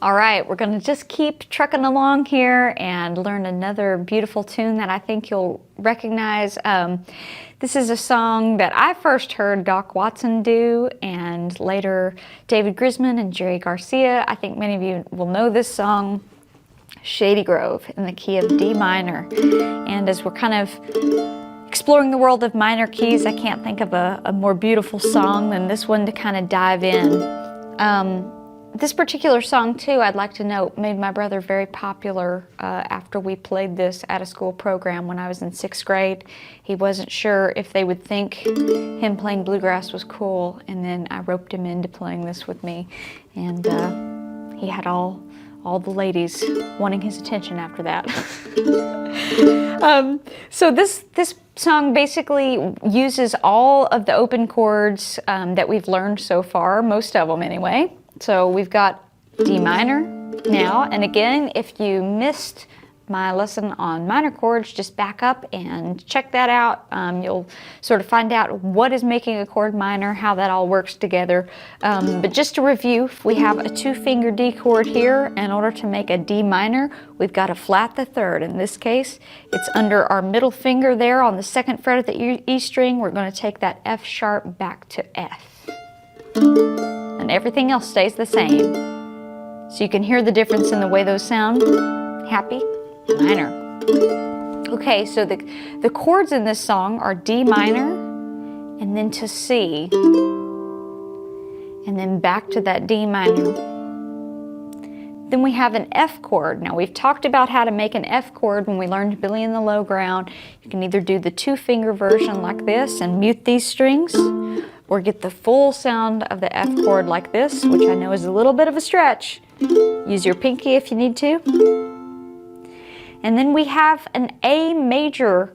All right, we're going to just keep trucking along here and learn another beautiful tune that I think you'll recognize. This is a song that I first heard Doc Watson do, and later David Grisman and Jerry Garcia. I think many of you will know this song, Shady Grove, in the key of D minor. And as we're kind of exploring the world of minor keys, I can't think of a more beautiful song than this one to kind of dive in. This particular song, too, I'd like to note, made my brother very popular after we played this at a school program when I was in 6th grade. He wasn't sure if they would think him playing bluegrass was cool, and then I roped him into playing this with me, and he had all the ladies wanting his attention after that. So this song basically uses all of the open chords that we've learned so far, most of them anyway. So we've got D minor now, and again, if you missed my lesson on minor chords, just back up and check that out. You'll sort of find out what is making a chord minor, how that all works together. But just to review, we have a 2-finger D chord here. In order to make a D minor, we've got to flat the 3rd. In this case, it's under our middle finger there on the 2nd fret of the E string. We're going to take that F sharp back to F. And everything else stays the same. So you can hear the difference in the way those sound. Happy, minor. Okay, so the chords in this song are D minor, and then to C, and then back to that D minor. Then we have an F chord. Now we've talked about how to make an F chord when we learned Billy in the Low Ground. You can either do the 2-finger version like this and mute these strings, or get the full sound of the F chord like this, which I know is a little bit of a stretch. Use your pinky if you need to. And then we have an A major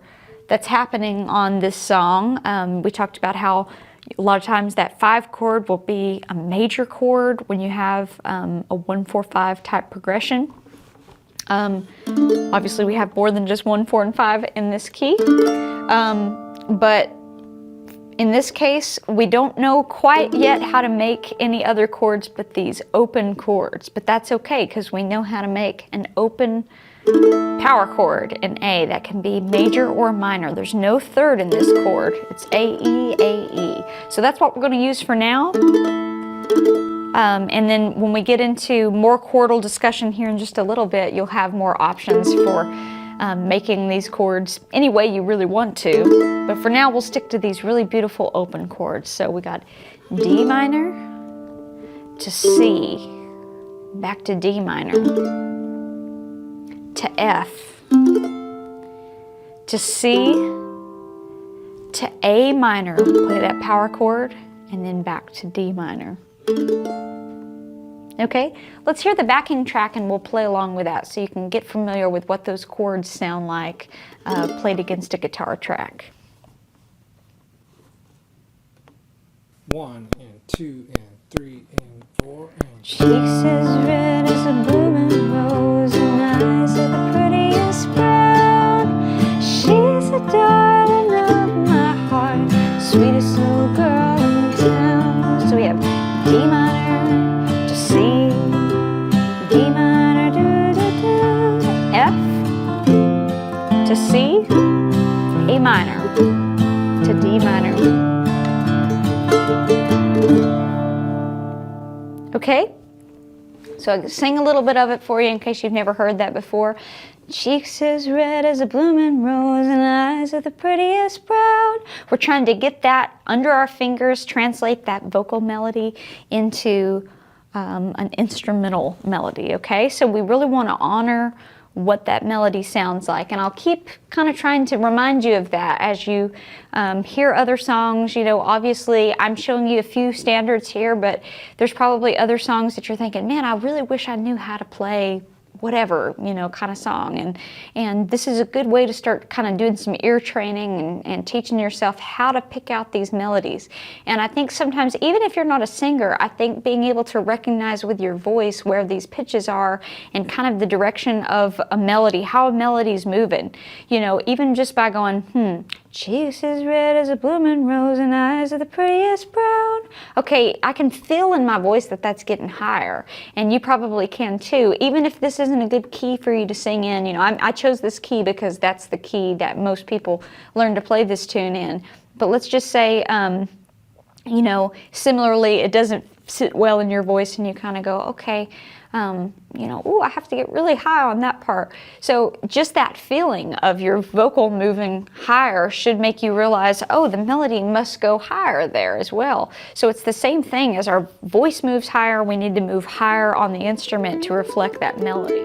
that's happening on this song. We talked about how a lot of times that 5 chord will be a major chord when you have a 1-4-5 type progression. Obviously we have more than just 1, 4, and 5 in this key. But in this case, we don't know quite yet how to make any other chords but these open chords. But that's okay, because we know how to make an open power chord in A that can be major or minor. There's no 3rd in this chord. It's A, E, A, E. So that's what we're going to use for now. And then when we get into more chordal discussion here in just a little bit, you'll have more options for making these chords any way you really want to. But for now, we'll stick to these really beautiful open chords. So we got D minor to C, back to D minor, to F, to C, to A minor, play that power chord, and then back to D minor. Okay, let's hear the backing track and we'll play along with that so you can get familiar with what those chords sound like played against a guitar track. 1 and 2 and 3 and 4 and... Cheeks as red as a blooming rose and eyes are the prettiest brown. She's the darling of my heart, sweetest little girl in town. So we have D minor to C, D minor to F, to C, A minor, to D minor. Okay, so I'll sing a little bit of it for you in case you've never heard that before. Cheeks as red as a blooming rose and eyes are the prettiest brown. We're trying to get that under our fingers, translate that vocal melody into an instrumental melody, okay? So we really want to honor what that melody sounds like, and I'll keep kind of trying to remind you of that as you hear other songs. You know, obviously I'm showing you a few standards here, but there's probably other songs that you're thinking, man, I really wish I knew how to play whatever, you know, kind of song. And this is a good way to start kind of doing some ear training and teaching yourself how to pick out these melodies. And I think sometimes, even if you're not a singer, I think being able to recognize with your voice where these pitches are and kind of the direction of a melody, how a melody's moving, you know, even just by going, cheeks as red as a blooming rose and eyes are the prettiest brown. Okay, I can feel in my voice that that's getting higher, and you probably can too. Even if this isn't a good key for you to sing in, you know, I chose this key because that's the key that most people learn to play this tune in. But let's just say, you know, similarly, it doesn't sit well in your voice and you kind of go, okay, you know, ooh, I have to get really high on that part. So just that feeling of your vocal moving higher should make you realize, oh, the melody must go higher there as well. So it's the same thing. As our voice moves higher, we need to move higher on the instrument to reflect that melody.